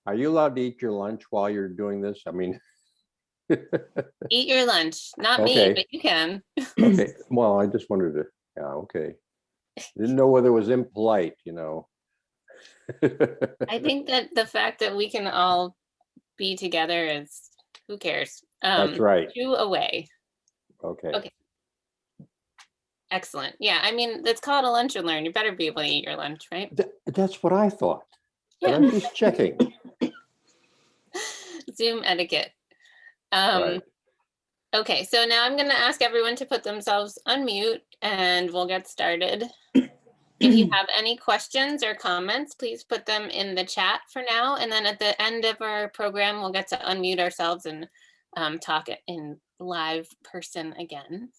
Are you allowed to eat your lunch while you're doing this? I mean, Eat your lunch, not me, Okay. but you can. okay. Well, I just wanted to, yeah, okay. Didn't know whether it was impolite, you know. I think that the fact that we can all be together is, who cares? That's right. Chew away. Okay. Okay. Excellent. Yeah, I mean, it's called a lunch and learn. You better be able to eat your lunch, right? That's what I thought. But Yeah. I'm just checking. Zoom etiquette. Right. Okay, so now I'm going to ask everyone to put themselves on mute and we'll get started. If you have any questions or comments, please put them in the chat for now. And then at the end of our program, we'll get to unmute ourselves and talk in live person again.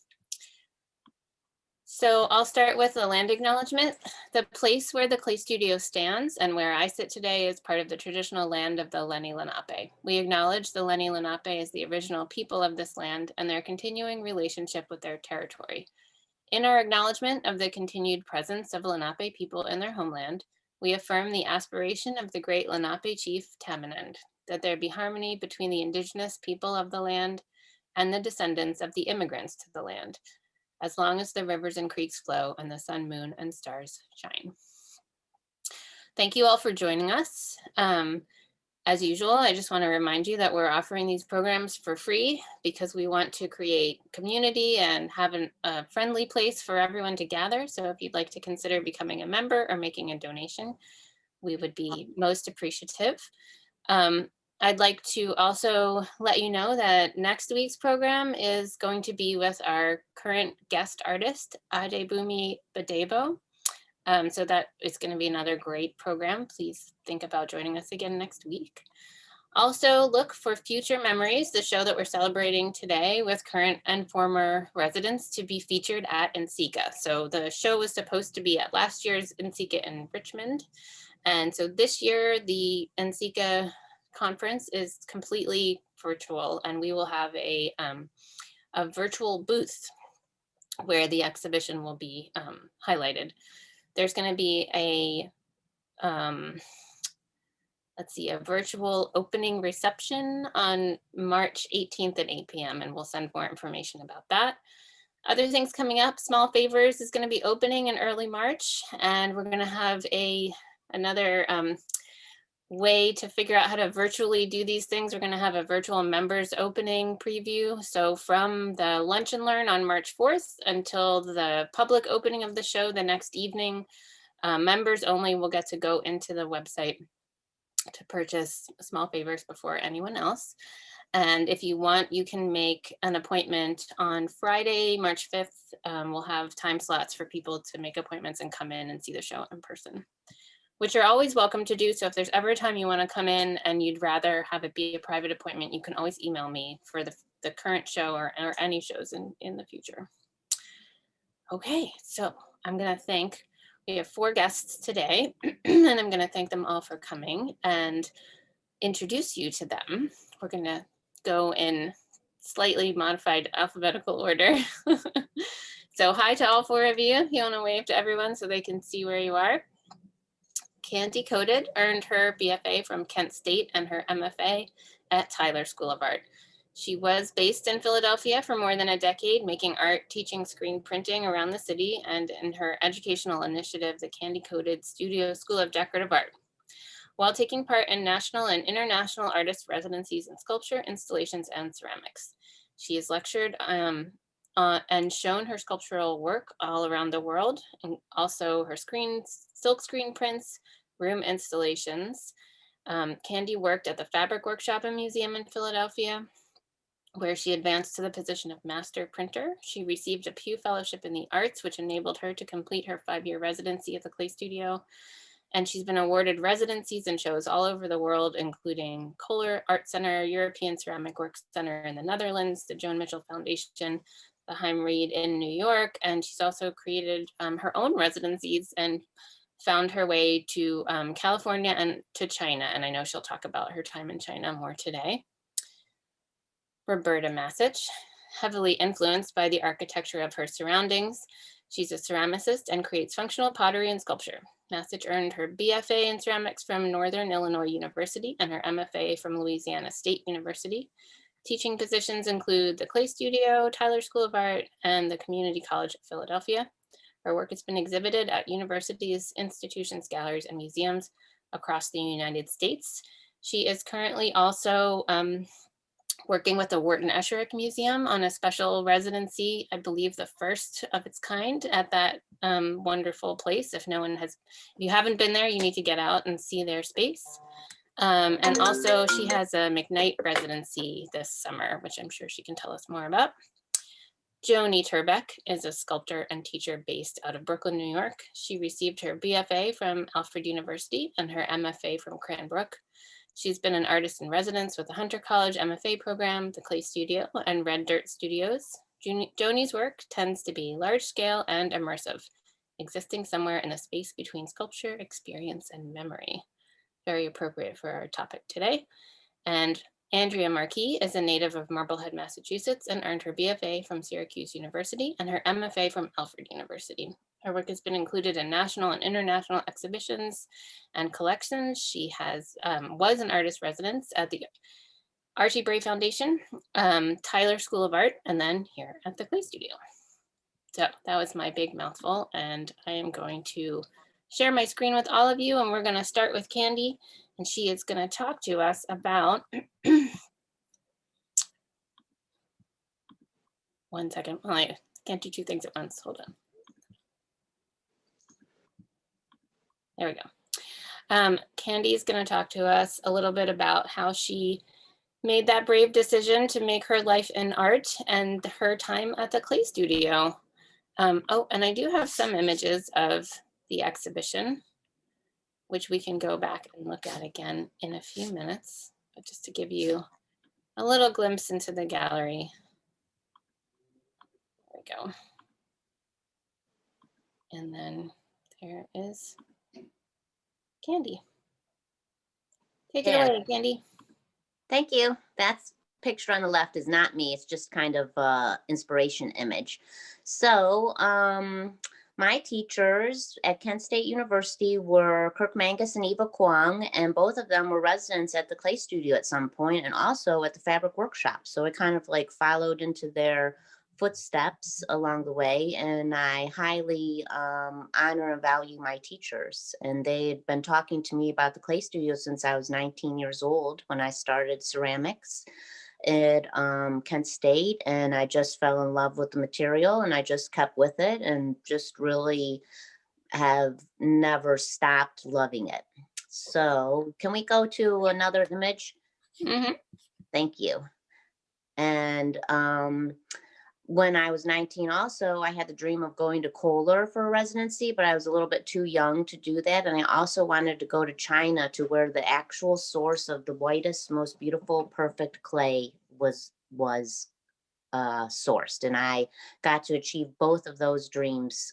So I'll start with the land acknowledgement. The place where the Clay Studio stands and where I sit today is part of the traditional land of the Lenni Lenape. We acknowledge the Lenni Lenape as the original people of this land and their continuing relationship with their territory. In our acknowledgement of the continued presence of Lenape people in their homeland, we affirm the aspiration of the great Lenape chief Tamanend, that there be harmony between the indigenous people of the land and the descendants of the immigrants to the land, as long as the rivers and creeks flow and the sun, moon, and stars shine. Thank you all for joining us. As usual, I just want to remind you that we're offering these programs for free because we want to create community and have a friendly place for everyone to gather. So if you'd like to consider becoming a member or making a donation, we would be most appreciative. I'd like to also let you know that next week's program is going to be with our current guest artist, Adebumi Badebo. So that is going to be another great program. Please think about joining us again next week. Also look for Future Memories, the show that we're celebrating today with current and former residents, to be featured at NCECA. So the show was supposed to be at last year's NCECA in Richmond. And so this year, the NCECA conference is completely virtual, and we will have a virtual booth where the exhibition will be highlighted. There's going to be a a virtual opening reception on March 18th at 8 p.m. and we'll send more information about that. Other things coming up, Small Favors is going to be opening in early March, and we're going to have another way to figure out how to virtually do these things. We're going to have a virtual members opening preview. So from the lunch and learn on March 4th until the public opening of the show the next evening, members only will get to go into the website to purchase Small Favors before anyone else. And if you want, you can make an appointment on Friday, March 5th. We'll have time slots for people to make appointments and come in and see the show in person, which you're always welcome to do. So if there's ever a time you want to come in and you'd rather have it be a private appointment, you can always email me for the current show or any shows in the future. Okay, so I'm going to thank, we have 4 guests today, and I'm going to thank them all for coming and introduce you to them. We're going to go in slightly modified alphabetical order. So hi to all 4 of you. You want to wave to everyone so they can see where you are. Candy Coded earned her BFA from Kent State and her MFA at Tyler School of Art. She was based in Philadelphia for more than a decade, making art, teaching screen printing around the city, and in her educational initiative, the Candy Coded Studio School of Decorative Art, while taking part in national and international artist residencies in sculpture, installations, and ceramics. She has lectured and shown her sculptural work all around the world, and also her silk screen prints, room installations. Candy worked at the Fabric Workshop and Museum in Philadelphia, where she advanced to the position of master printer. She received a Pew Fellowship in the Arts, which enabled her to complete her 5-year residency at the Clay Studio. And she's been awarded residencies and shows all over the world, including Kohler Art Center, European Ceramic Works Center in the Netherlands, the Joan Mitchell Foundation, the Haim Reed in New York. And she's also created her own residencies and found her way to California and to China. And I know she'll talk about her time in China more today. Roberta Masich, heavily influenced by the architecture of her surroundings. She's a ceramicist and creates functional pottery and sculpture. Masich earned her BFA in ceramics from Northern Illinois University and her MFA from Louisiana State University. Teaching positions include the Clay Studio, Tyler School of Art, and the Community College of Philadelphia. Her work has been exhibited at universities, institutions, galleries, and museums across the United States. She is currently also working with the Wharton Esherick Museum on a special residency, I believe the first of its kind at that wonderful place. If you haven't been there, you need to get out and see their space. And also she has a McKnight residency this summer, which I'm sure she can tell us more about. Joanie Turbek is a sculptor and teacher based out of Brooklyn, New York. She received her BFA from Alfred University and her MFA from Cranbrook. She's been an artist in residence with the Hunter College MFA program, the Clay Studio, and Red Dirt Studios. Joanie's work tends to be large scale and immersive, existing somewhere in the space between sculpture, experience, and memory. Very appropriate for our topic today. And Andrea Marquis is a native of Marblehead, Massachusetts, and earned her BFA from Syracuse University and her MFA from Alfred University. Her work has been included in national and international exhibitions and collections. She was an artist residence at the Archie Bray Foundation, Tyler School of Art, and then here at the Clay Studio. So that was my big mouthful, and I am going to share my screen with all of you, and we're going to start with Candy, and she is going to talk to us about one second. Well, I can't do two things at once. Hold on. There we go. Candy is going to talk to us a little bit about how she made that brave decision to make her life in art and her time at the Clay Studio. Oh, and I do have some images of the exhibition, which we can go back and look at again in a few minutes, but just to give you a little glimpse into the gallery. There we go. And then there is Candy. Take it away, Candy. Thank you. That's picture on the left is not me. It's just kind of inspiration image. So my teachers at Kent State University were Kirk Mangus and Eva Kwong, and both of them were residents at the Clay Studio at some point and also at the Fabric Workshop. So it kind of like followed into their footsteps along the way, and I highly honor and value my teachers. And they had been talking to me about the Clay Studio since I was 19 years old when I started ceramics at Kent State, and I just fell in love with the material and I just kept with it and just really have never stopped loving it. So can we go to another image? Mm-hmm. Thank you. And when I was 19 also, I had the dream of going to Kohler for a residency, but I was a little bit too young to do that. And I also wanted to go to China to where the actual source of the whitest, most beautiful, perfect clay was sourced. And I got to achieve both of those dreams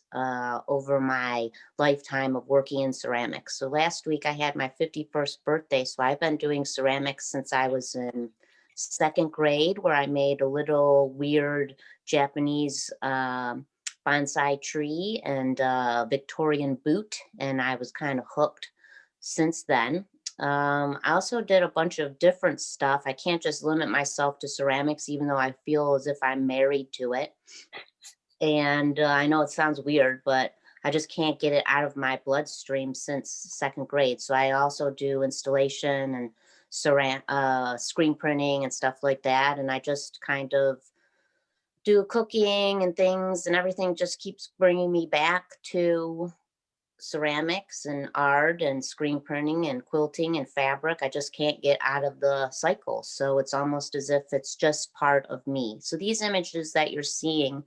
over my lifetime of working in ceramics. So last week I had my 51st birthday. So I've been doing ceramics since I was in second grade, where I made a little weird Japanese bonsai tree and Victorian boot, and I was kind of hooked since then. I also did a bunch of different stuff. I can't just limit myself to ceramics, even though I feel as if I'm married to it. And I know it sounds weird, but I just can't get it out of my bloodstream since second grade. So I also do installation and screen printing and stuff like that. And I just kind of do cooking and things, and everything just keeps bringing me back to ceramics and art and screen printing and quilting and fabric. I just can't get out of the cycle. So it's almost as if it's just part of me. So these images that you're seeing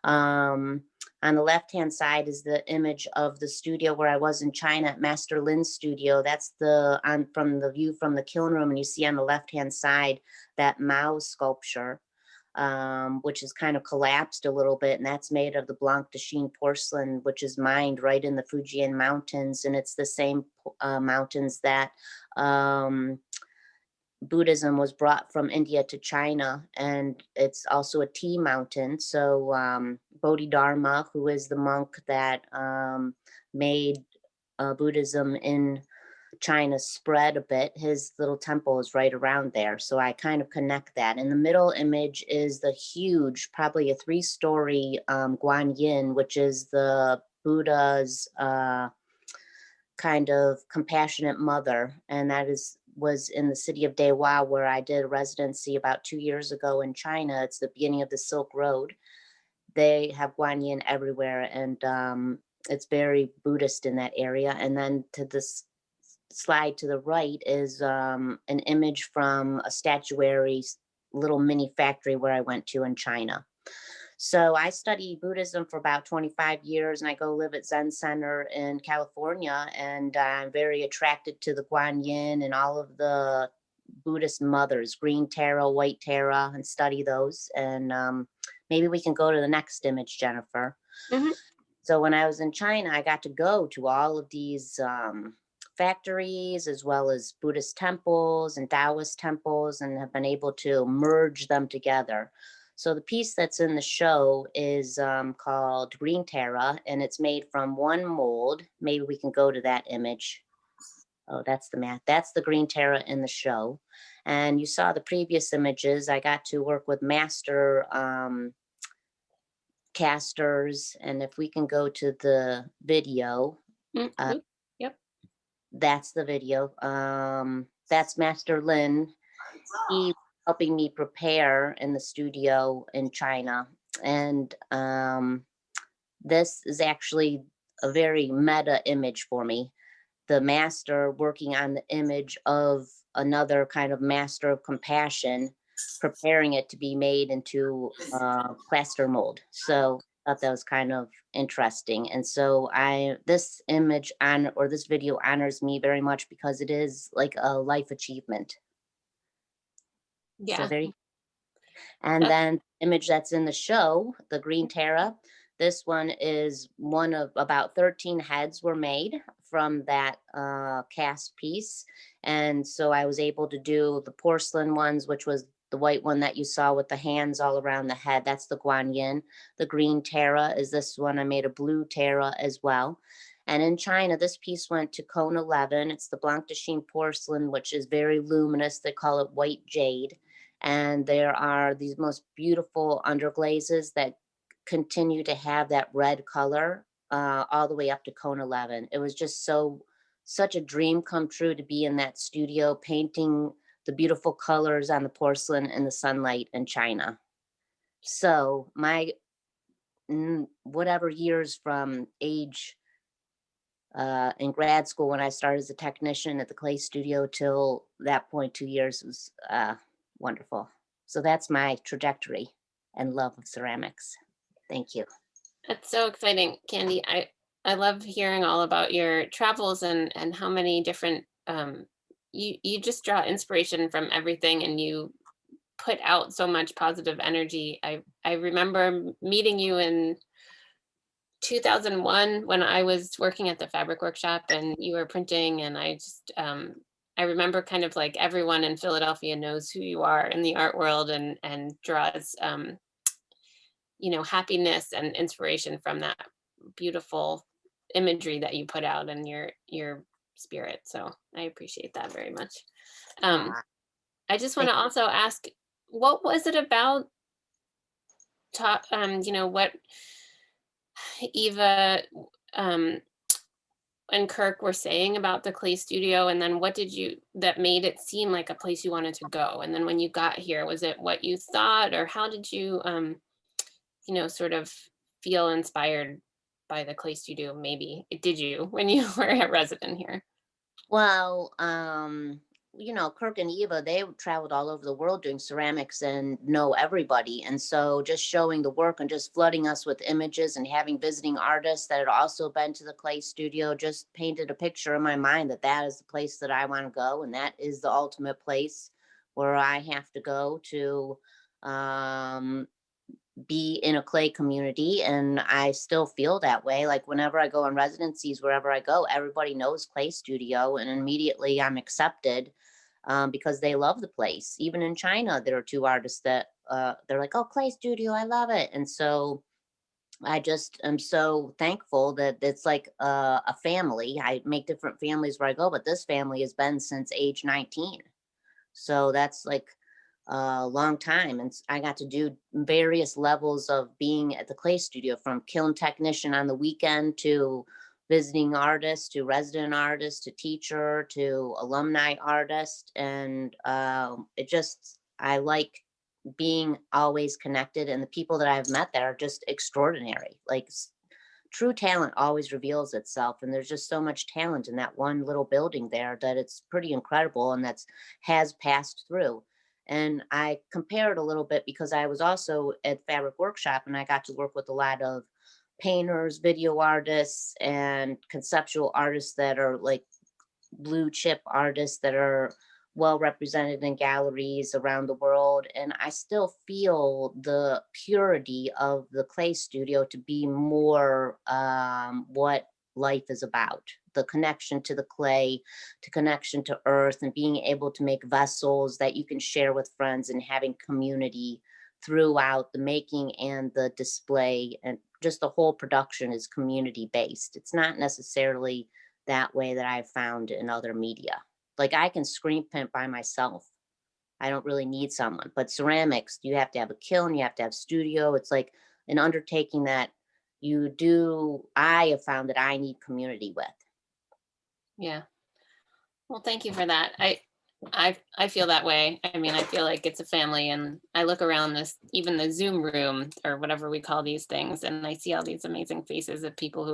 on the left-hand side is the image of the studio where I was in China at Master Lin's studio. That's from the view from the kiln room, and you see on the left-hand side that Mao sculpture, which is kind of collapsed a little bit, and that's made of the Blanc de Chine porcelain, which is mined right in the Fujian Mountains, and it's the same mountains that Buddhism was brought from India to China, and it's also a tea mountain. So Bodhidharma, who is the monk that made Buddhism in China spread a bit, his little temple is right around there. So I kind of connect that. In the middle image is the huge, probably a 3-story Guanyin, which is the Buddha's kind of compassionate mother. And that was in the city of Dewa, where I did a residency about 2 years ago in China. It's the beginning of the Silk Road. They have Guanyin everywhere, and it's very Buddhist in that area. And then to this slide to the right is an image from a statuary little mini factory where I went to in China. So I studied Buddhism for about 25 years, and I go live at Zen Center in California, and I'm very attracted to the Guanyin and all of the Buddhist mothers, green Tara, white Tara, and study those. And maybe we can go to the next image, Jennifer. Mhm. So when I was in China, I got to go to all of these factories, as well as Buddhist temples and Taoist temples, and have been able to merge them together. So the piece that's in the show is called Green Tara, and it's made from one mold. Maybe we can go to that image. Oh, that's the mat. That's the Green Tara in the show. And you saw the previous images. I got to work with master casters. And if we can go to the video, Mhm. Yep. that's the video. That's Master Lin. He helping me prepare in the studio in China. And this is actually a very meta image for me. The master working on the image of another kind of master of compassion, preparing it to be made into plaster mold. So I thought that was kind of interesting. And so this image or this video honors me very much because it is like a life achievement. So Yeah. there you And That's then image that's in the show, the Green Tara. This one is one of about 13 heads were made from that cast piece. And so I was able to do the porcelain ones, which was the white one that you saw with the hands all around the head. That's the Guanyin. The Green Tara is this one. I made a blue Tara as well. And in China, this piece went to Cone 11. It's the Blanc de Chine porcelain, which is very luminous. They call it white jade. And there are these most beautiful underglazes that continue to have that red color all the way up to Cone 11. It was just such a dream come true to be in that studio painting the beautiful colors on the porcelain in the sunlight in China. So my whatever years from age in grad school when I started as a technician at the clay studio till that point, 2 years was wonderful. So that's my trajectory and love of ceramics. Thank you. That's so exciting, Candy. I love hearing all about your travels and how many different you just draw inspiration from everything, and you put out so much positive energy. I remember meeting you in 2001 when I was working at the fabric workshop and you were printing, and I remember kind of like everyone in Philadelphia knows who you are in the art world and draws happiness and inspiration from that beautiful imagery that you put out and your spirit. So I appreciate that very much. Aw, I just want thank- to also ask, what was it about what Eva and Kirk were saying about the clay studio, and then what that made it seem like a place you wanted to go? And then when you got here, was it what you thought, or how did you sort of feel inspired by the clay studio? Maybe did you when you were a resident here? Well, Kirk and Eva, they traveled all over the world doing ceramics and know everybody. And so just showing the work and just flooding us with images and having visiting artists that had also been to the clay studio just painted a picture in my mind that is the place that I want to go. And that is the ultimate place where I have to go to be in a clay community. And I still feel that way. Like whenever I go on residencies, wherever I go, everybody knows clay studio, and immediately I'm accepted because they love the place. Even in China, there are two artists that they're like, oh, clay studio, I love it. And so I just am so thankful that it's like a family. I make different families where I go, but this family has been since age 19. So that's like a long time. And I got to do various levels of being at the clay studio, from kiln technician on the weekend to visiting artist to resident artist to teacher to alumni artist. And I like being always connected. And the people that I've met there are just extraordinary. Like true talent always reveals itself, and there's just so much talent in that one little building there that it's pretty incredible, and that's has passed through. And I compared a little bit because I was also at fabric workshop, and I got to work with a lot of painters, video artists, and conceptual artists that are like blue chip artists that are well represented in galleries around the world. And I still feel the purity of the clay studio to be more what life is about. The connection to the clay, to connection to earth, and being able to make vessels that you can share with friends, and having community throughout the making and the display. And just the whole production is community based. It's not necessarily that way that I've found in other media. Like I can screen print by myself. I don't really need someone. But ceramics, you have to have a kiln, you have to have studio. It's like an undertaking that I have found that I need community with. Yeah. Well, thank you for that. I feel that way. I mean, I feel like it's a family, and I look around this, even the Zoom room or whatever we call these things, and I see all these amazing faces of people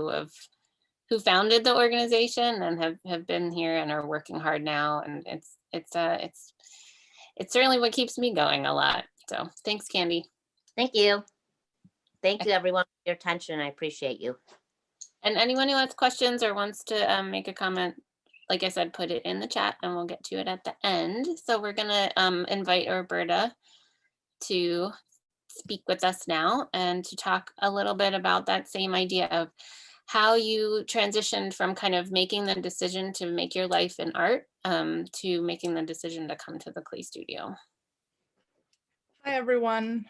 who founded the organization and have been here and are working hard now. And it's certainly what keeps me going a lot. So thanks, Candy. Thank you. Thank you everyone for your attention. I appreciate you. And anyone who has questions or wants to make a comment, like I said, put it in the chat and we'll get to it at the end. So we're gonna invite Roberta to speak with us now and to talk a little bit about that same idea of how you transitioned from kind of making the decision to make your life in art to making the decision to come to the clay studio. Hi, everyone.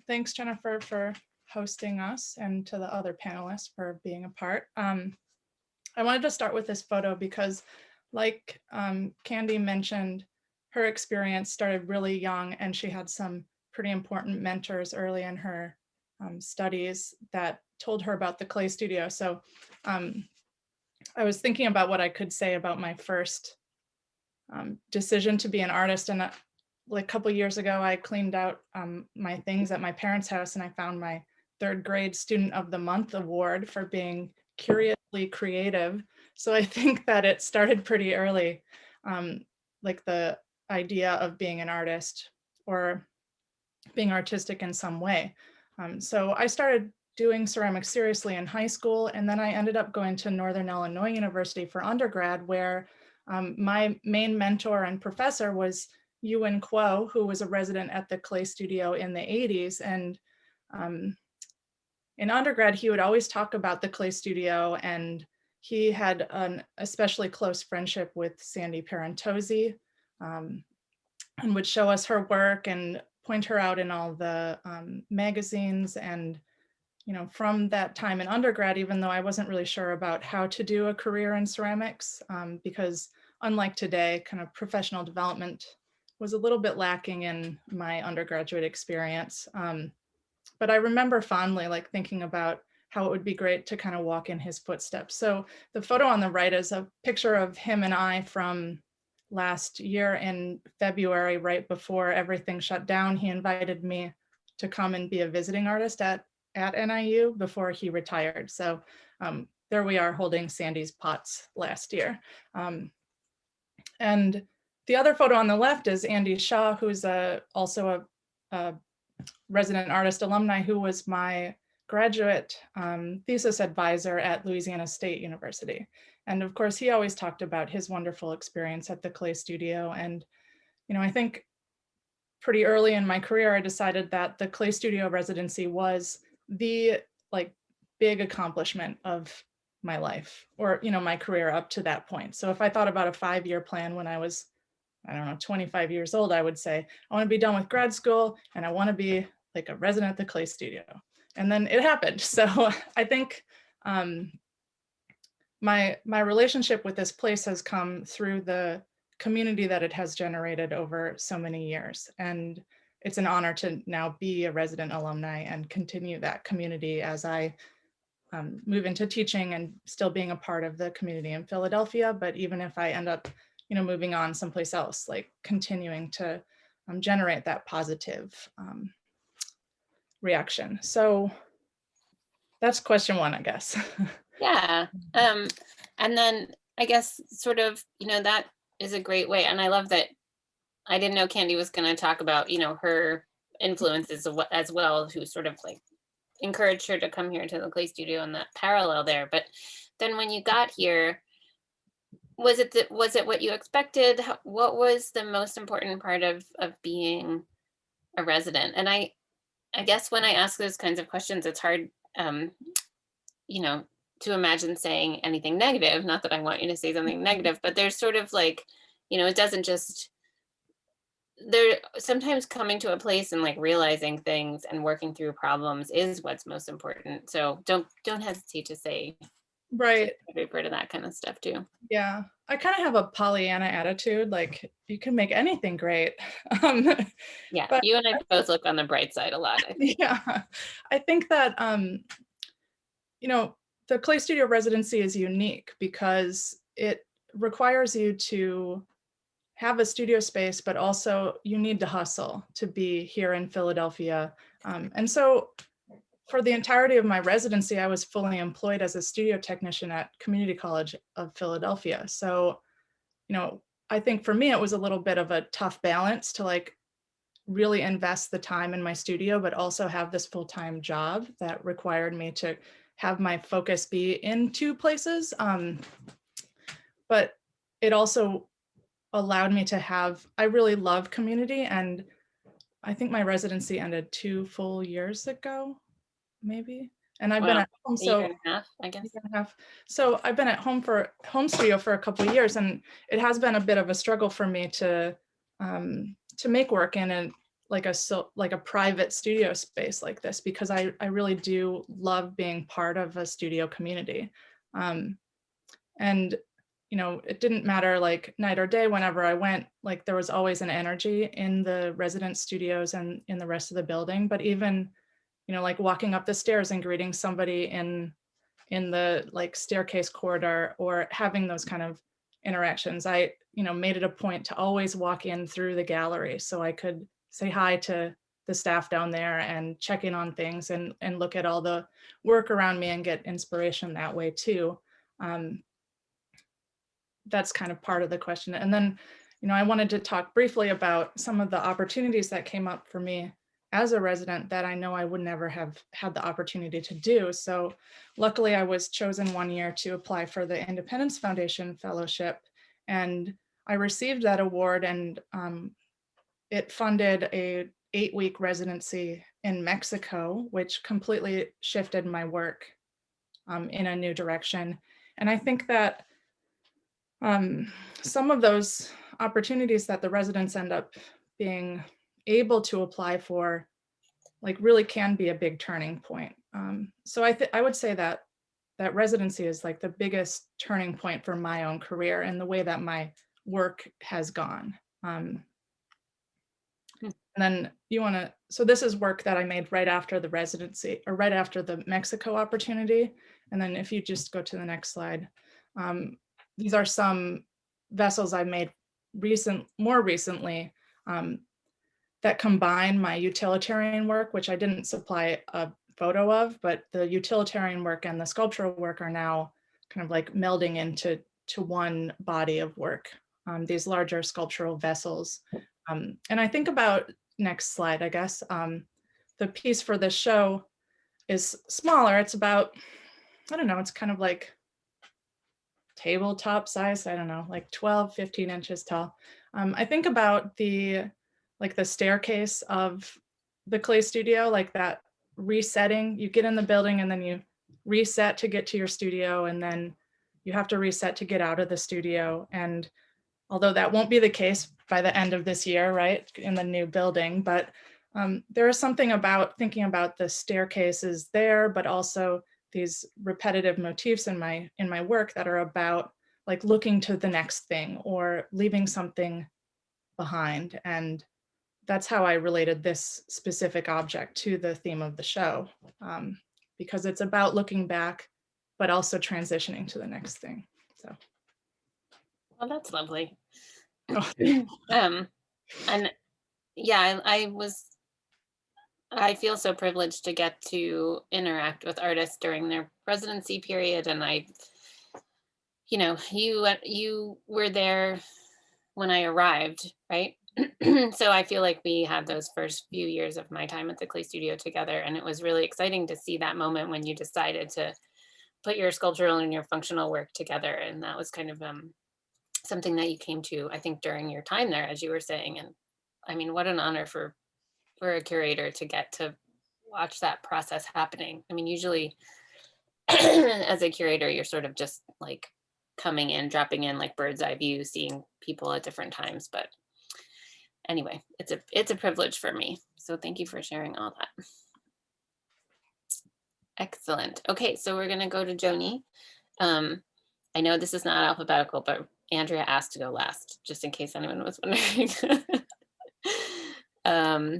Thanks, Jennifer, for hosting us, and to the other panelists for being a part. I wanted to start with this photo because, like Candy mentioned, her experience started really young, and she had some pretty important mentors early in her studies that told her about the clay studio. So I was thinking about what I could say about my first decision to be an artist. And like a couple years ago, I cleaned out my things at my parents' house, and I found my 3rd grade Student of the Month award for being curiously creative. So I think that it started pretty early, like the idea of being an artist or being artistic in some way. So I started doing ceramics seriously in high school, and then I ended up going to Northern Illinois University for undergrad, where my main mentor and professor was Ewan Kuo, who was a resident at the clay studio in the 80s. And in undergrad, he would always talk about the clay studio, and he had an especially close friendship with Sandy Parentozzi, and would show us her work and point her out in all the magazines. And from that time in undergrad, even though I wasn't really sure about how to do a career in ceramics, because unlike today, kind of professional development was a little bit lacking in my undergraduate experience. But I remember fondly like thinking about how it would be great to kind of walk in his footsteps. So the photo on the right is a picture of him and I from last year in February, right before everything shut down. He invited me to come and be a visiting artist at NIU before he retired. So there we are holding Sandy's pots last year. And the other photo on the left is Andy Shaw, who's also a resident artist alumni, who was my graduate thesis advisor at Louisiana State University. And of course, he always talked about his wonderful experience at the clay studio. And, I think pretty early in my career, I decided that the clay studio residency was the big accomplishment of my life, or, my career up to that point. So if I thought about a 5-year plan when I was, 25 years old, I would say, I want to be done with grad school and I want to be like a resident at the clay studio. and then it happened. So I think my relationship with this place has come through the community that it has generated over so many years. And it's an honor to now be a resident alumni and continue that community as I move into teaching and still being a part of the community in Philadelphia. But even if I end up, moving on someplace else, like continuing to generate that positive reaction. So that's question one, I guess. Yeah. And then I guess sort of, that is a great way. And I love that I didn't know Candy was going to talk about, her influences as well, who sort of like encouraged her to come here to the clay studio and that parallel there. But then when you got here, was it what you expected? What was the most important part of being a resident? And I guess when I ask those kinds of questions, it's hard, to imagine saying anything negative. Not that I want you to say something negative, but there's sort of like, it doesn't just, there sometimes coming to a place and like realizing things and working through problems is what's most important. So don't hesitate to say, Right. refer to that kind of stuff too. Yeah, I kind of have a Pollyanna attitude, like you can make anything great. Yeah, But you and I both look on the bright side a lot, I think. yeah, I think that, the Clay Studio residency is unique because it requires you to have a studio space, but also you need to hustle to be here in Philadelphia. And so for the entirety of my residency, I was fully employed as a studio technician at Community College of Philadelphia. So, I think for me, it was a little bit of a tough balance to like really invest the time in my studio, but also have this full-time job that required me to have my focus be in two places. But it also allowed me to I really love community. And I think my residency ended 2 full years ago, maybe. And I've been at home, a year and a half, I guess. year and a half. So I've been at home studio for a couple of years, and it has been a bit of a struggle for me to make work in like a private studio space like this, because I really do love being part of a studio community. And it didn't matter like night or day, whenever I went, like there was always an energy in the resident studios and in the rest of the building. But even, like walking up the stairs and greeting somebody in the like staircase corridor, or having those kind of interactions, I, made it a point to always walk in through the gallery so I could say hi to the staff down there and check in on things and look at all the work around me and get inspiration that way too. That's kind of part of the question. And then, I wanted to talk briefly about some of the opportunities that came up for me as a resident that I know I would never have had the opportunity to do. So luckily I was chosen one year to apply for the Independence Foundation Fellowship, and I received that award, and it funded a 8-week residency in Mexico, which completely shifted my work in a new direction. And I think that some of those opportunities that the residents end up being able to apply for, like really can be a big turning point. So I would say that residency is like the biggest turning point for my own career and the way that my work has gone. And then so this is work that I made right after the residency, or right after the Mexico opportunity. And then if you just go to the next slide, these are some vessels I made more recently that combine my utilitarian work, which I didn't supply a photo of, but the utilitarian work and the sculptural work are now kind of like melding into one body of work, these larger sculptural vessels. And I think about, next slide, I guess, the piece for this show is smaller. It's about, I don't know, it's kind of like tabletop size, I don't know, like 12, 15 inches tall. I think about the staircase of the clay studio, like that resetting. You get in the building and then you reset to get to your studio, and then you have to reset to get out of the studio. And although that won't be the case by the end of this year, right, in the new building, but There is something about thinking about the staircases there, but also these repetitive motifs in my work that are about like looking to the next thing or leaving something behind. And that's how I related this specific object to the theme of the show, because it's about looking back, but also transitioning to the next thing. So, Well, that's lovely. oh, And yeah, I feel so privileged to get to interact with artists during their residency period. And you were there when I arrived, right? So I feel like we had those first few years of my time at the Clay Studio together. And it was really exciting to see that moment when you decided to put your sculptural and your functional work together. And that was kind of something that you came to, I think, during your time there, as you were saying. And I mean, what an honor for a curator to get to watch that process happening. I mean, usually as a curator, you're sort of just like coming in, dropping in like bird's eye view, seeing people at different times. But anyway, it's a privilege for me. So thank you for sharing all that. Excellent. Okay, so we're gonna go to Joanie. I know this is not alphabetical, but Andrea asked to go last, just in case anyone was wondering.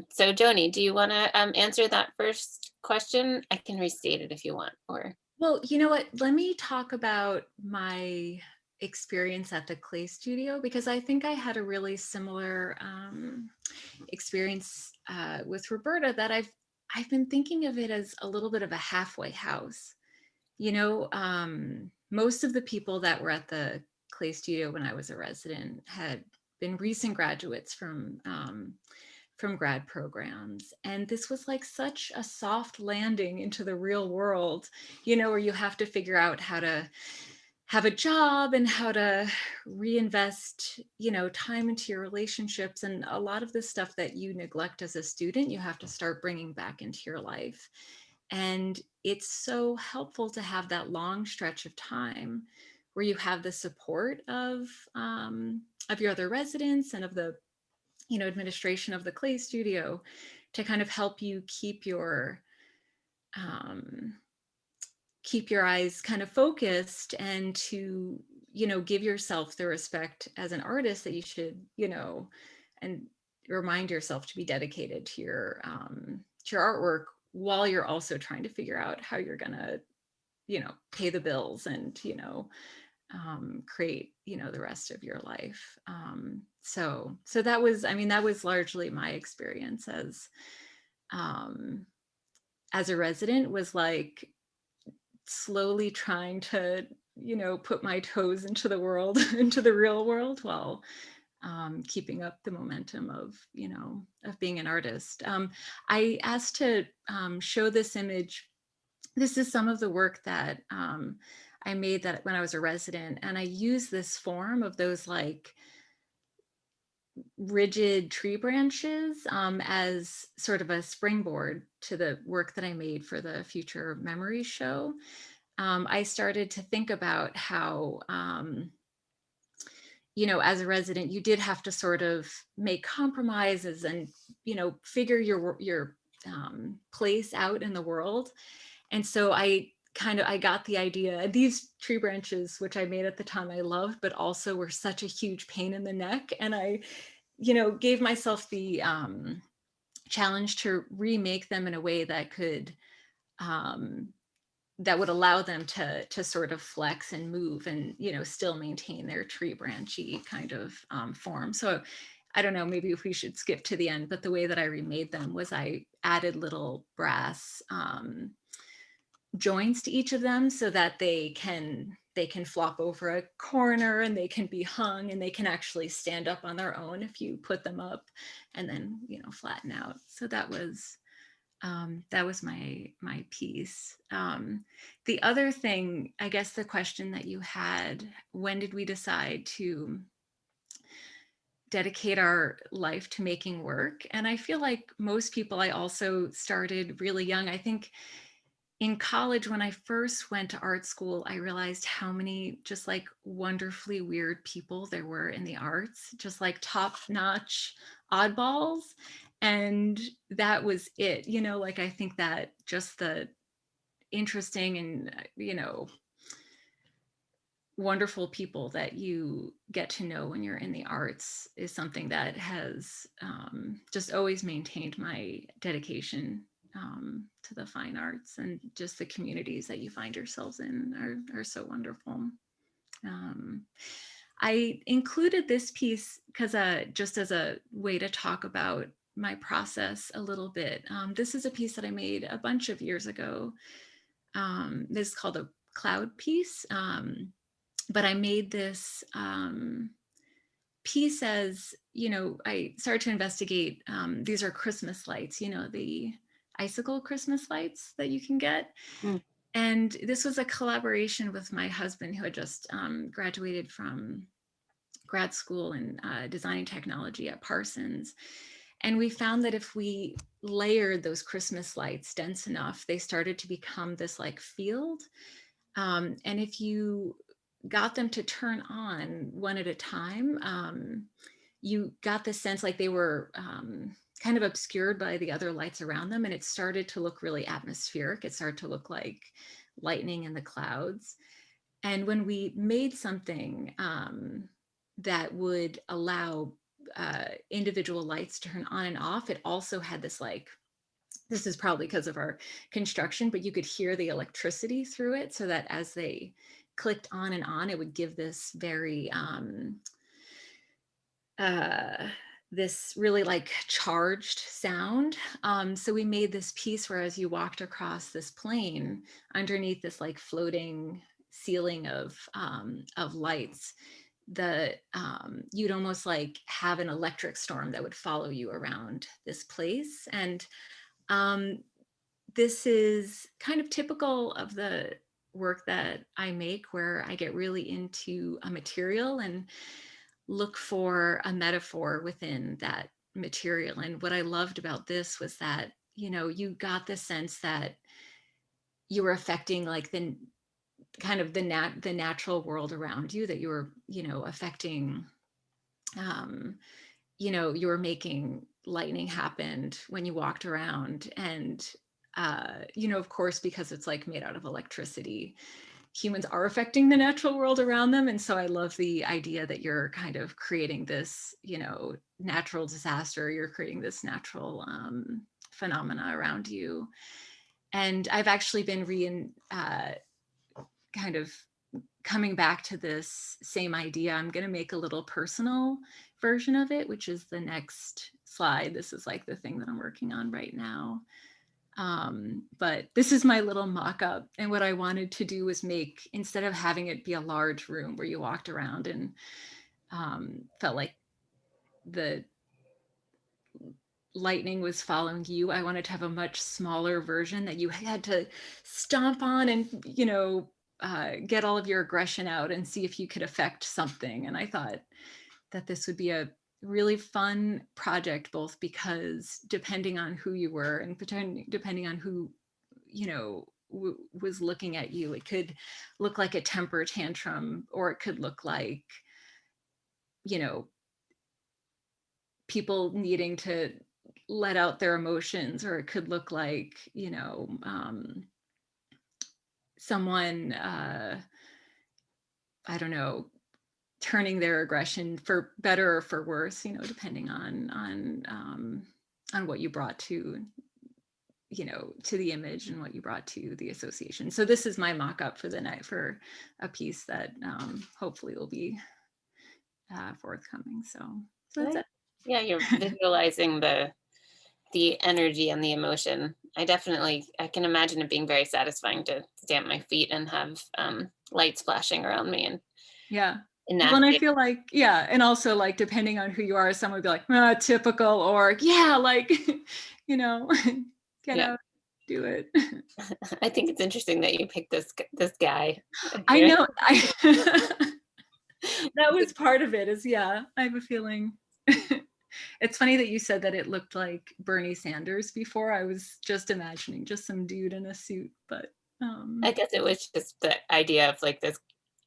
So Joanie, do you want to answer that first question? I can restate it if you want, or. Well, you know what? Let me talk about my experience at the Clay Studio, because I think I had a really similar experience with Roberta, that I've been thinking of it as a little bit of a halfway house. You know, most of the people that were at the Clay Studio when I was a resident had been recent graduates from grad programs. And this was like such a soft landing into the real world, you know, where you have to figure out how to have a job and how to reinvest, you know, time into your relationships. And a lot of the stuff that you neglect as a student, you have to start bringing back into your life. And it's so helpful to have that long stretch of time where you have the support of your other residents and of the, you know, administration of the Clay Studio to kind of help you keep your eyes kind of focused, and to, you know, give yourself the respect as an artist that you should, you know, and remind yourself to be dedicated to your artwork, while you're also trying to figure out how you're gonna, you know, pay the bills and, you know, create, you know, the rest of your life. So that was, I mean, that was largely my experience as a resident, was like slowly trying to, you know, put my toes into the world, into the real world, while keeping up the momentum of, you know, of being an artist. I asked to show this image. This is some of the work that I made that when I was a resident, and I used this form of those like rigid tree branches as sort of a springboard to the work that I made for the Future Memories show. I started to think about how, you know, as a resident, you did have to sort of make compromises and, you know, figure your place out in the world. And so I got the idea, these tree branches, which I made at the time I loved, but also were such a huge pain in the neck. And I, you know, gave myself the challenge to remake them in a way that could, that would allow them to sort of flex and move and, you know, still maintain their tree branchy kind of form. So I don't know, maybe if we should skip to the end, but the way that I remade them was I added little brass joints to each of them so that they can flop over a corner, and they can be hung, and they can actually stand up on their own if you put them up and then, you know, flatten out. So that was my piece. The other thing, I guess the question that you had, when did we decide to dedicate our life to making work? And I feel like most people, I also started really young. I think in college, when I first went to art school, I realized how many just like wonderfully weird people there were in the arts, just like top-notch oddballs. And that was it, you know, like I think that just the interesting and, you know, wonderful people that you get to know when you're in the arts is something that has just always maintained my dedication to the fine arts, and just the communities that you find yourselves in are so wonderful. I included this piece because just as a way to talk about my process a little bit. This is a piece that I made a bunch of years ago. This is called a cloud piece. But I made this piece as, you know, I started to investigate, these are Christmas lights, you know, the icicle Christmas lights that you can get. Mm. And this was a collaboration with my husband, who had just graduated from grad school in design and technology at Parsons. And we found that if we layered those Christmas lights dense enough, they started to become this like field. And if you got them to turn on one at a time, you got the sense like they were kind of obscured by the other lights around them, and it started to look really atmospheric. It started to look like lightning in the clouds. And when we made something that would allow individual lights to turn on and off, it also had this like, this is probably because of our construction, but you could hear the electricity through it, so that as they clicked on and on, it would give this very, this really like charged sound. So we made this piece where as you walked across this plane, underneath this like floating ceiling of lights, you'd almost like have an electric storm that would follow you around this place. And this is kind of typical of the work that I make, where I get really into a material and look for a metaphor within that material. And what I loved about this was that, you know, you got the sense that you were affecting like the kind of the natural world around you, that you were, you know, affecting, you know, you were making lightning happen when you walked around. And you know, of course, because it's like made out of electricity, humans are affecting the natural world around them. And so I love the idea that you're kind of creating this, you know, natural disaster, you're creating this natural phenomena around you. And I've actually been kind of coming back to this same idea. I'm going to make a little personal version of it, which is the next slide. This is like the thing that I'm working on right now. But this is my little mock-up. And what I wanted to do was make, instead of having it be a large room where you walked around and felt like the lightning was following you, I wanted to have a much smaller version that you had to stomp on and, you know, get all of your aggression out and see if you could affect something. And I thought that this would be a really fun project, both because depending on who you were and depending on who, you know, was looking at you, it could look like a temper tantrum, or it could look like, you know, people needing to let out their emotions, or it could look like, you know, someone, I don't know, turning their aggression for better or for worse, you know, depending on what you brought to, you know, to the image and what you brought to the association. So this is my mock-up for the night for a piece that hopefully will be forthcoming. So that's it. Yeah, you're visualizing the energy and the emotion. I can imagine it being very satisfying to stamp my feet and have lights flashing around me. And yeah. Well, and I feel like, yeah, and also like depending on who you are, someone would be like, typical, or yeah, like, you know, get out, do it. I think it's interesting that you picked this guy. I know. That was part of it, is, yeah, I have a feeling. It's funny that you said that it looked like Bernie Sanders before. I was just imagining just some dude in a suit, but I guess it was just the idea of like this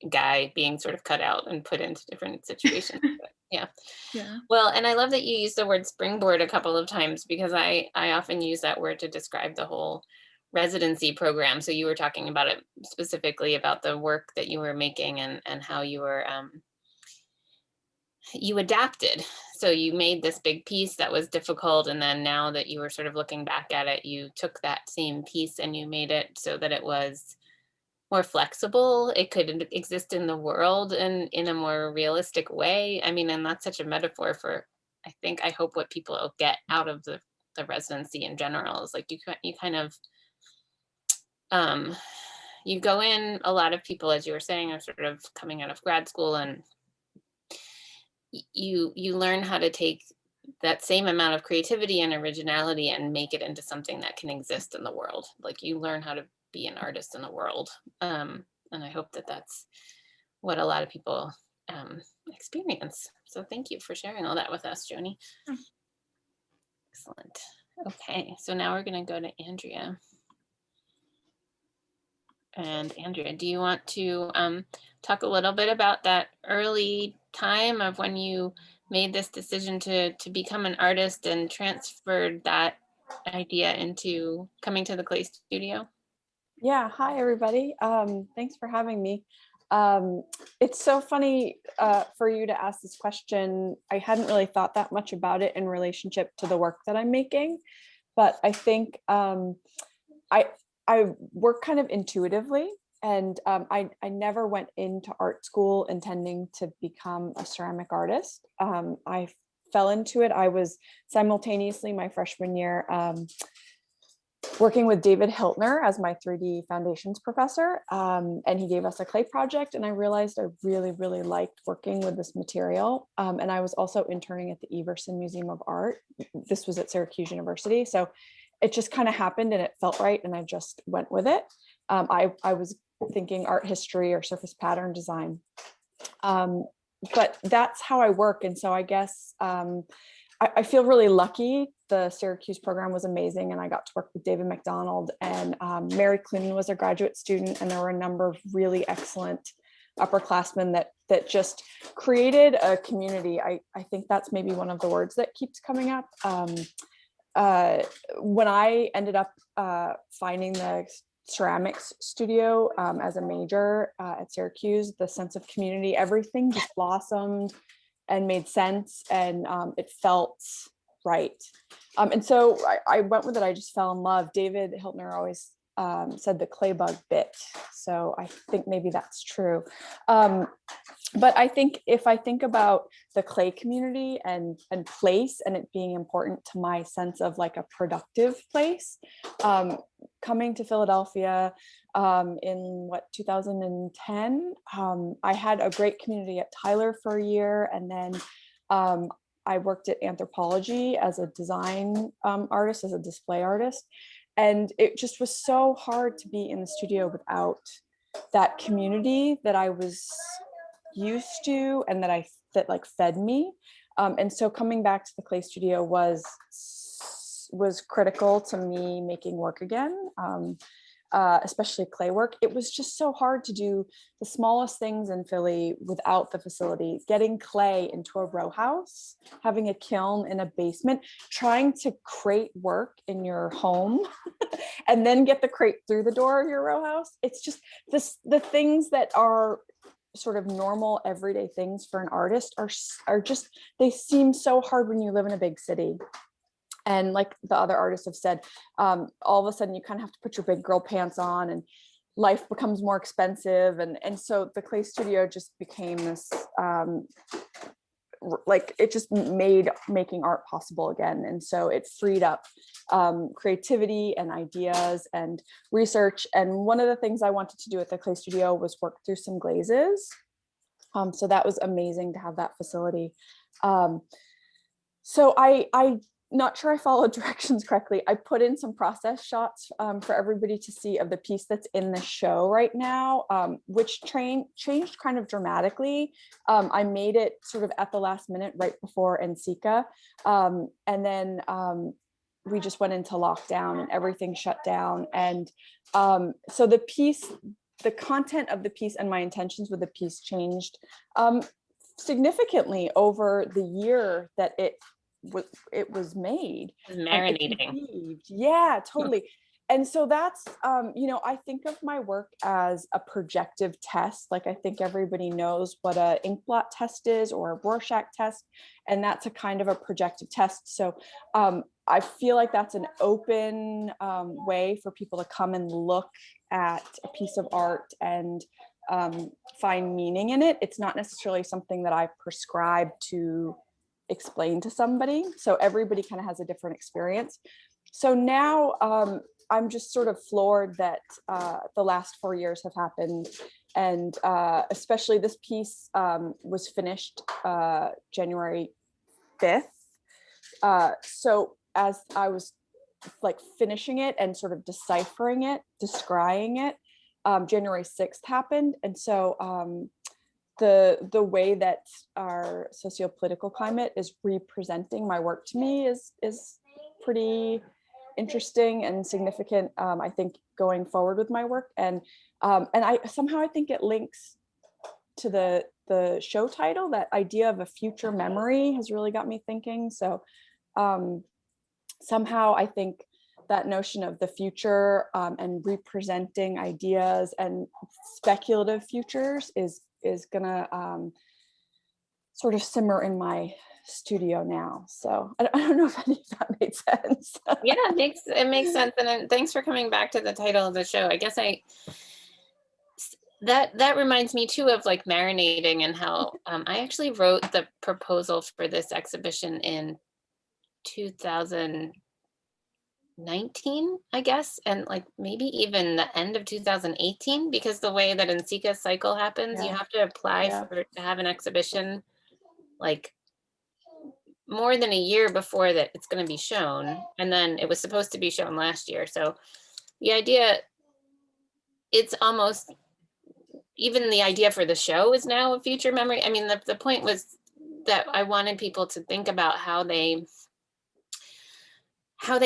guy being sort of cut out and put into different situations. But, yeah. Yeah. Well, and I love that you used the word springboard a couple of times, because I often use that word to describe the whole residency program. So you were talking about it specifically about the work that you were making and how you were, you adapted. So you made this big piece that was difficult. And then now that you were sort of looking back at it, you took that same piece and you made it so that it was more flexible. It could exist in the world and in a more realistic way. I mean, and that's such a metaphor for, I hope what people will get out of the residency in general is like, you kind of, you go in, a lot of people, as you were saying, are sort of coming out of grad school, and you learn how to take that same amount of creativity and originality and make it into something that can exist in the world. Like you learn how to be an artist in the world. And I hope that that's what a lot of people experience. So thank you for sharing all that with us, Joanie. Excellent. Okay, so now we're going to go to Andrea. And Andrea, do you want to talk a little bit about that early time of when you made this decision to become an artist and transferred that idea into coming to the clay studio? Yeah, hi everybody. Thanks for having me. It's so funny for you to ask this question. I hadn't really thought that much about it in relationship to the work that I'm making, but I think I work kind of intuitively, and I never went into art school intending to become a ceramic artist. I fell into it. I was simultaneously my freshman year working with David Hiltner as my 3D foundations professor. And he gave us a clay project, and I realized I really, really liked working with this material. And I was also interning at the Everson Museum of Art. This was at Syracuse University. So it just kind of happened and it felt right, and I just went with it. I was thinking art history or surface pattern design. But that's how I work. And so I guess I feel really lucky. The Syracuse program was amazing, and I got to work with David McDonald, and Mary Clunan was a graduate student, and there were a number of really excellent upperclassmen that just created a community. I think that's maybe one of the words that keeps coming up. When I ended up finding the ceramics studio as a major at Syracuse, the sense of community, everything just blossomed and made sense, and it felt right. And so I went with it. I just fell in love. David Hiltner always said the clay bug bit. So I think maybe that's true. But I think if I think about the clay community and place, and it being important to my sense of like a productive place, coming to Philadelphia in 2010, I had a great community at Tyler for a year, and then I worked at Anthropology as a design artist, as a display artist. And it just was so hard to be in the studio without that community that I was used to, and that like fed me. And so coming back to the clay studio was critical to me making work again, especially clay work. It was just so hard to do the smallest things in Philly without the facility. Getting clay into a row house, having a kiln in a basement, trying to crate work in your home and then get the crate through the door of your row house. It's just the things that are sort of normal everyday things for an artist are just, they seem so hard when you live in a big city. And like the other artists have said, all of a sudden you kind of have to put your big girl pants on, and life becomes more expensive. And so the clay studio just became this, like it just made making art possible again. And so it freed up creativity and ideas and research. And one of the things I wanted to do at the clay studio was work through some glazes. So that was amazing to have that facility. So I'm not sure I followed directions correctly. I put in some process shots for everybody to see of the piece that's in the show right now, which changed kind of dramatically. I made it sort of at the last minute right before NCECA. And then we just went into lockdown and everything shut down. And so the piece the content of the piece and my intentions with the piece changed significantly over the year that it was made. It's It's marinating. conceived. Yeah, totally. And so that's, you know, I think of my work as a projective test. Like I think everybody knows what a inkblot test is or a Rorschach test, and that's a kind of a projective test. So I feel like that's an open way for people to come and look at a piece of art and find meaning in it. It's not necessarily something that I prescribe to explain to somebody. So everybody kind of has a different experience. So now I'm just sort of floored that the last 4 years have happened. And especially this piece was finished January 5th. So as I was like finishing it and sort of deciphering it, descrying it, January 6th happened. And so the way that our socio-political climate is representing my work to me is pretty interesting and significant, I think, going forward with my work. And I somehow I think it links to the show title. That idea of a future memory has really got me thinking. So somehow I think that notion of the future and representing ideas and speculative futures is gonna sort of simmer in my studio now. So I don't know if any of that made sense. Yeah, it makes sense. And then thanks for coming back to the title of the show. I guess that reminds me too of like marinating and how I actually wrote the proposal for this exhibition in 2019, I guess, and like maybe even the end of 2018, because the way that NCECA's cycle happens, you Yeah. have to apply Yeah. to have an exhibition like more than a year before that it's going to be shown. And then it was supposed to be shown last year. So the idea, it's almost, even the idea for the show is now a future memory. I mean, the point was that I wanted people to think about how they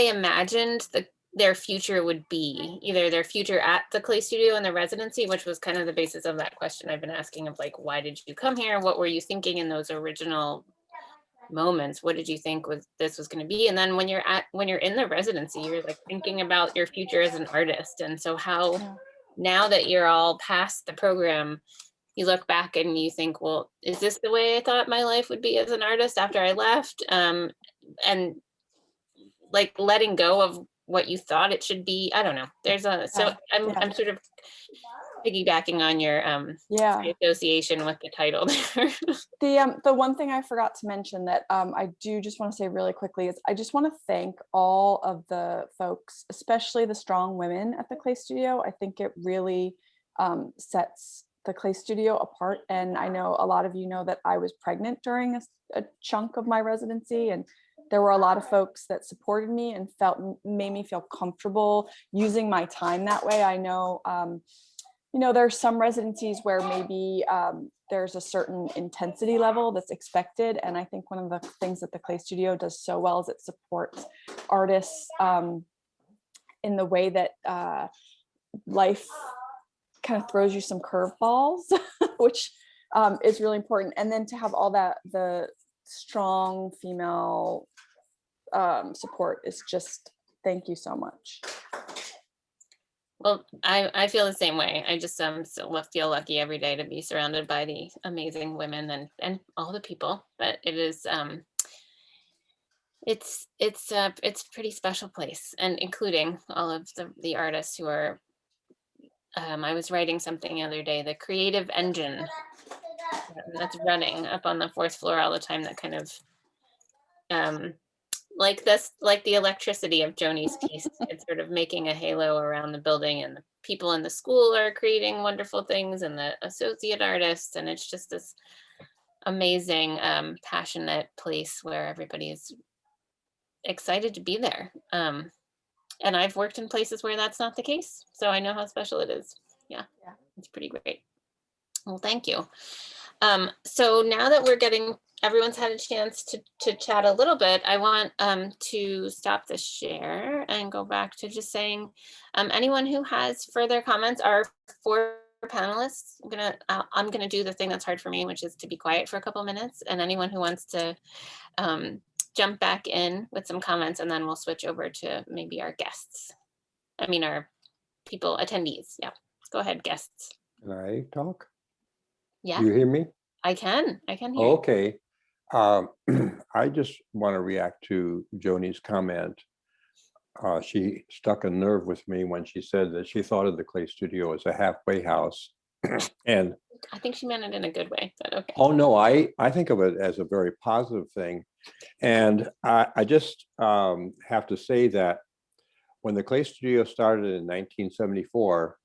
imagined their future would be, either their future at the Clay Studio and the Residency, which was kind of the basis of that question I've been asking of like, why did you come here? What were you thinking in those original moments? What did you think this was going to be? And then when you're in the Residency, you're like thinking about your future as an artist. And so how now that you're all past the program, you look back and you think, well, is this the way I thought my life would be as an artist after I left? And like letting go of what you thought it should be. I don't know. I'm sort of piggybacking on your association with the title there. The one thing I forgot to mention that I do just want to say really quickly is I just want to thank all of the folks, especially the strong women at the Clay Studio. I think it really sets the Clay Studio apart. And I know a lot of you know that I was pregnant during a chunk of my residency, and there were a lot of folks that supported me and made me feel comfortable using my time that way. I know, you know, there's some residencies where maybe there's a certain intensity level that's expected. And I think one of the things that the Clay Studio does so well is it supports artists in the way that life kind of throws you some curveballs, which is really important. And then to have all the strong female support is just, thank you so much. Well, I feel the same way. I just feel lucky every day to be surrounded by the amazing women and all the people. But it is it's a pretty special place, and including all of the artists who are. I was writing something the other day, the creative engine that's running up on the 4th floor all the time, that kind of like the electricity of Joanie's piece. It's sort of making a halo around the building, and the people in the school are creating wonderful things, and the associate artists, and it's just this amazing, passionate place where everybody is excited to be there. And I've worked in places where that's not the case, so I know how special it is. Yeah. It's pretty great. Well, thank you. So now that everyone's had a chance to chat a little bit, I want to stop the share and go back to just saying, anyone who has further comments, our 4 panelists, I'm gonna do the thing that's hard for me, which is to be quiet for a couple minutes, and anyone who wants to jump back in with some comments, and then we'll switch over to maybe our guests. I mean, our people, attendees. Yeah, go ahead, guests. Can I talk? Yeah, Do you hear me? I can hear you. Okay. I just want to react to Joanie's comment. She struck a nerve with me when she said that she thought of the clay studio as a halfway house. And I think she meant it in a good way, but okay. oh no, I think of it as a very positive thing. And I just have to say that when the clay studio started in 1974,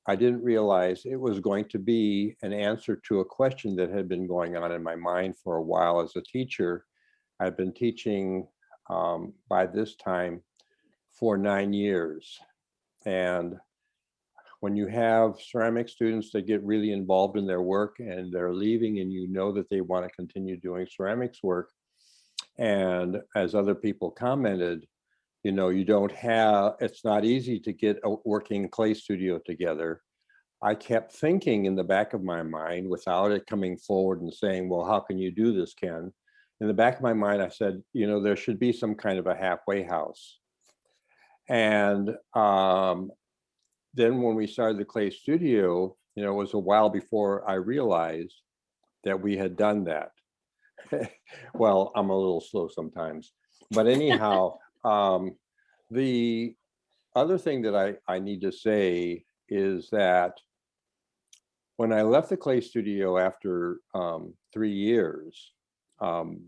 I didn't realize it was going to be an answer to a question that had been going on in my mind for a while as a teacher. I've been teaching by this time for 9 years. And when you have ceramic students that get really involved in their work and they're leaving and you know that they want to continue doing ceramics work, and as other people commented, you know, it's not easy to get a working clay studio together. I kept thinking in the back of my mind, without it coming forward and saying, well, how can you do this, Ken? In the back of my mind, I said, you know, there should be some kind of a halfway house. And then when we started the clay studio, you know, it was a while before I realized that we had done that. Well, I'm a little slow sometimes, but anyhow, the other thing that I need to say is that when I left the clay studio after 3 years,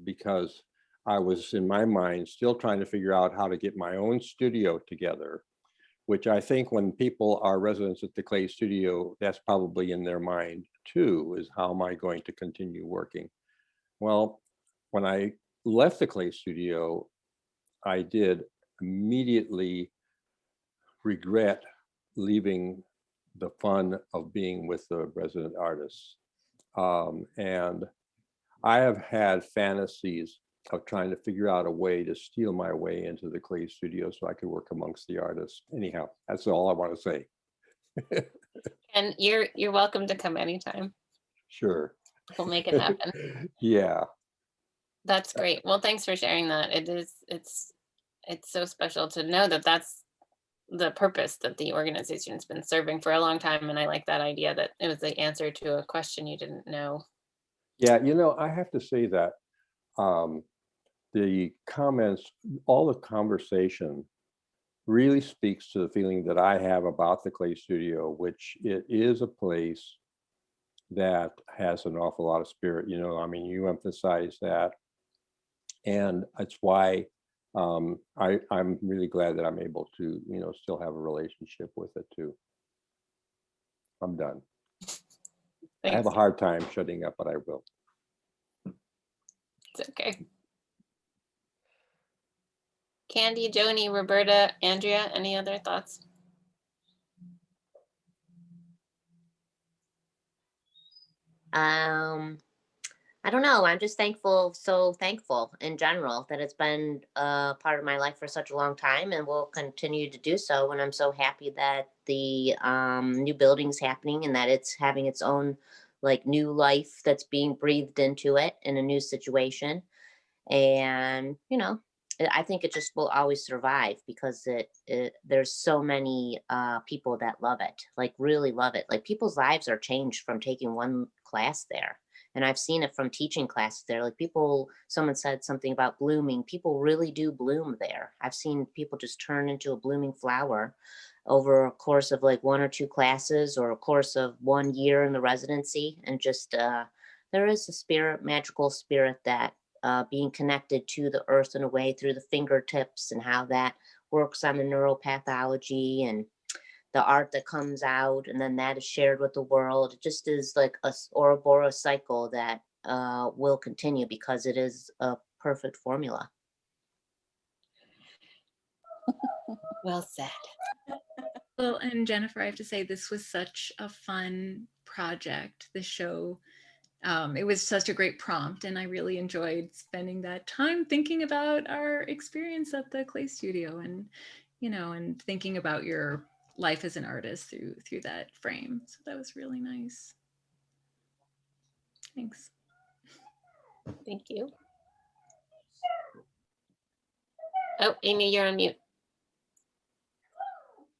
because I was in my mind still trying to figure out how to get my own studio together, which I think when people are residents at the clay studio, that's probably in their mind too, is how am I going to continue working? Well, when I left the clay studio, I did immediately regret leaving the fun of being with the resident artists. And I have had fantasies of trying to figure out a way to steal my way into the clay studio so I could work amongst the artists. Anyhow, that's all I want to say. And you're welcome to come anytime. Sure. We'll make it happen. Yeah. That's great. Well, thanks for sharing that. It's so special to know that that's the purpose that the organization's been serving for a long time. And I like that idea that it was the answer to a question you didn't know. Yeah, you know, I have to say that the comments, all the conversation really speaks to the feeling that I have about the clay studio, which it is a place that has an awful lot of spirit. You know, I mean, you emphasize that. And that's why I'm really glad that I'm able to, you know, still have a relationship with it too. I'm done. I have a Thanks. hard time shutting up, but I will. It's okay. Candy, Joanie, Roberta, Andrea, any other thoughts? I don't know. I'm just thankful, so thankful in general that it's been a part of my life for such a long time and will continue to do so. And I'm so happy that the new building's happening and that it's having its own like new life that's being breathed into it in a new situation. And, you know, I think it just will always survive because there's so many people that love it, like really love it. Like people's lives are changed from taking one class there. And I've seen it from teaching classes there. Like someone said something about blooming. People really do bloom there. I've seen people just turn into a blooming flower over a course of like 1 or 2 classes or a course of 1 year in the residency. And just there is a spirit, magical spirit that being connected to the earth in a way through the fingertips and how that works on the neuropathology and the art that comes out, and then that is shared with the world. It just is like a Ouroboros cycle that will continue because it is a perfect formula. Well said. Well, and Jennifer, I have to say, this was such a fun project, the show. It was such a great prompt, and I really enjoyed spending that time thinking about our experience at the clay studio and, you know, and thinking about your life as an artist through that frame. So that was really nice. Thanks. Thank you. Oh, Amy, you're on mute.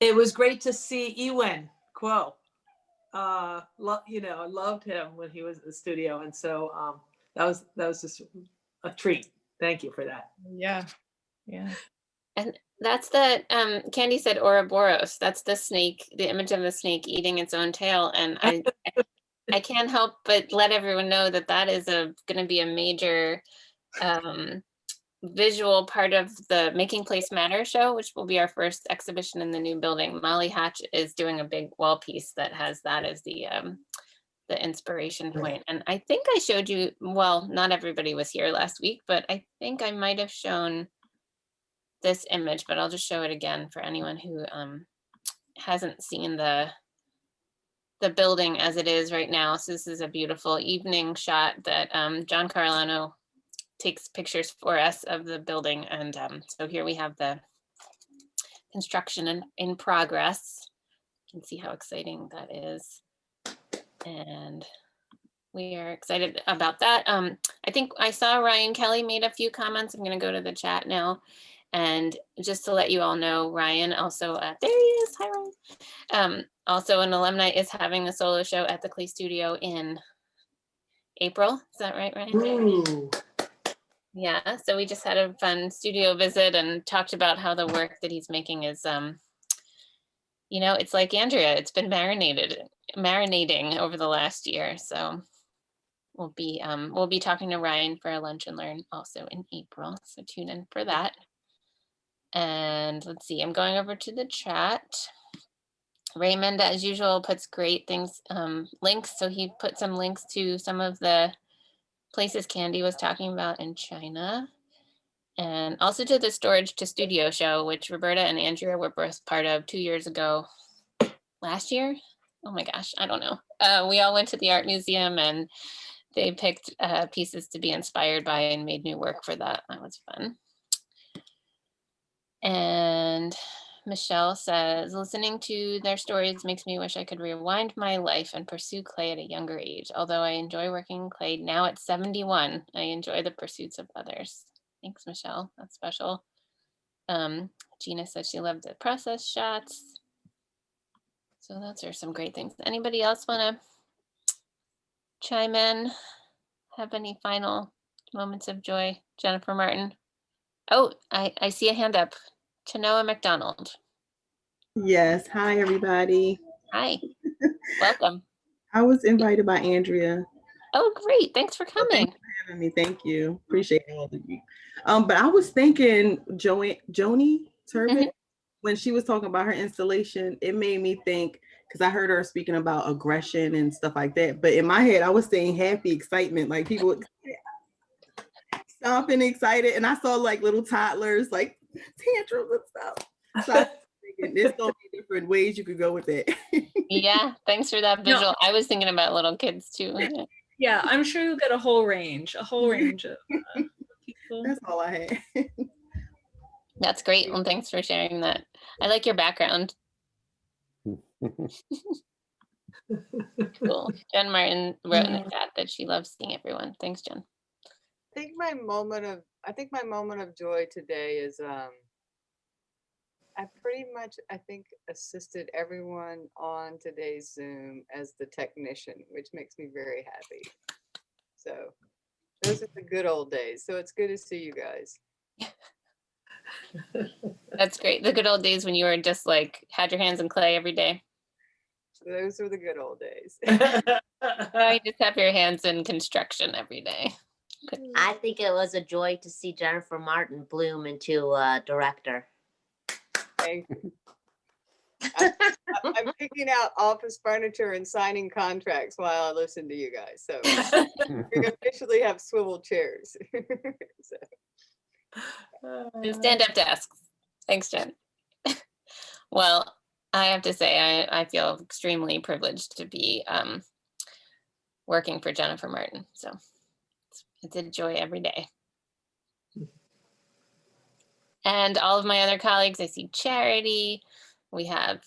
It was great to see Ewen Quo. I loved him when he was in the studio, and so that was just a treat. Thank you for that. Yeah. Yeah. And that's the Candy said Ouroboros. That's the snake, the image of the snake eating its own tail. And I can't help but let everyone know that that is going to be a major visual part of the Making Place Matter show, which will be our first exhibition in the new building. Molly Hatch is doing a big wall piece that has that as the inspiration point. And I think I showed you, well, not everybody was here last week, but I think I might have shown this image, but I'll just show it again for anyone who hasn't seen the building as it is right now. So this is a beautiful evening shot that John Carolano takes pictures for us of the building. And so here we have the construction in progress. You can see how exciting that is. And we are excited about that. I think I saw Ryan Kelly made a few comments. I'm going to go to the chat now. And just to let you all know, Ryan also, there he is, hi Ryan. Also an alumni is having a solo show at the Clay Studio in April. Is that right, Ryan? Ooh. Yeah, so we just had a fun studio visit and talked about how the work that he's making is, it's like Andrea, it's been marinating over the last year. So we'll be talking to Ryan for a lunch and learn also in April. So tune in for that. And let's see, I'm going over to the chat. Raymond, as usual, puts great things, links. So he put some links to some of the places Candy was talking about in China, and also to the Storage to Studio show, which Roberta and Andrea were both part of 2 years ago. Last year? Oh my gosh, I don't know. We all went to the art museum and they picked pieces to be inspired by and made new work for that. That was fun. And Michelle says, listening to their stories makes me wish I could rewind my life and pursue clay at a younger age. Although I enjoy working in clay now at 71, I enjoy the pursuits of others. Thanks, Michelle. That's special. Gina said she loved the process shots. So those are some great things. Anybody else want to chime in? Have any final moments of joy? Jennifer Martin. Oh, I see a hand up. Chenoa McDonald. Yes. Hi, everybody. Hi. Welcome. I was invited by Andrea. Oh, great. Thanks for coming. Thanks for having me. Thank you. Appreciate all of you. But I was thinking Joanie Turbek, when she was talking about her installation, it made me think, because I heard her speaking about aggression and stuff like that. But in my head, I was saying happy excitement, like people stomping excited. And I saw like little toddlers, like tantrums and stuff. So I was thinking, there's so many different ways you could go with it. Yeah, thanks for that visual. I was thinking about little kids too. Yeah, I'm sure you'll get a whole range of people. That's all I had. That's great. Well, thanks for sharing that. I like your background. Cool. Jen Martin wrote in the chat that she loves seeing everyone. Thanks, Jen. I think my moment of joy today is I pretty much assisted everyone on today's Zoom as the technician, which makes me very happy. So those are the good old days. So it's good to see you guys. That's great. The good old days when you were just like had your hands in clay every day. Those were the good old days. Now you just have your hands in construction every day. I think it was a joy to see Jennifer Martin bloom into a director. Thank you. I'm picking out office furniture and signing contracts while I listen to you guys. So we officially have swivel chairs. So. And stand-up desks. Thanks, Jen. Well, I have to say, I feel extremely privileged to be working for Jennifer Martin. So it's a joy every day. And all of my other colleagues, I see Charity, We have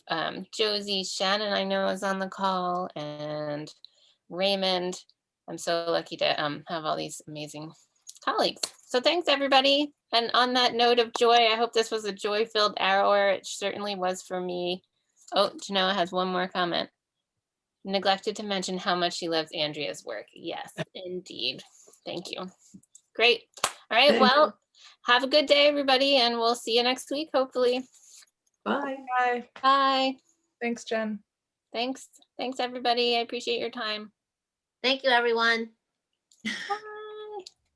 Josie, Shannon, I know is on the call, and Raymond. I'm so lucky to have all these amazing colleagues. So thanks, everybody. And on that note of joy, I hope this was a joy-filled hour. It certainly was for me. Oh, Genoa has one more comment. Neglected to mention how much she loves Andrea's work. Yes, indeed. Thank you. Great. All right, well, have a good day, everybody, and we'll see you next week, hopefully. Bye. Bye. Bye. Thanks, Jen. Thanks. Thanks, everybody. I appreciate your time. Thank you, everyone. Bye.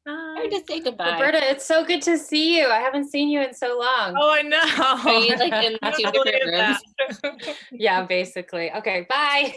Hard to say goodbye. Roberta, it's so good to see you. I haven't seen you in so long. Oh, I know. Are you like in I two believe different rooms? that. Yeah, basically. Okay, bye.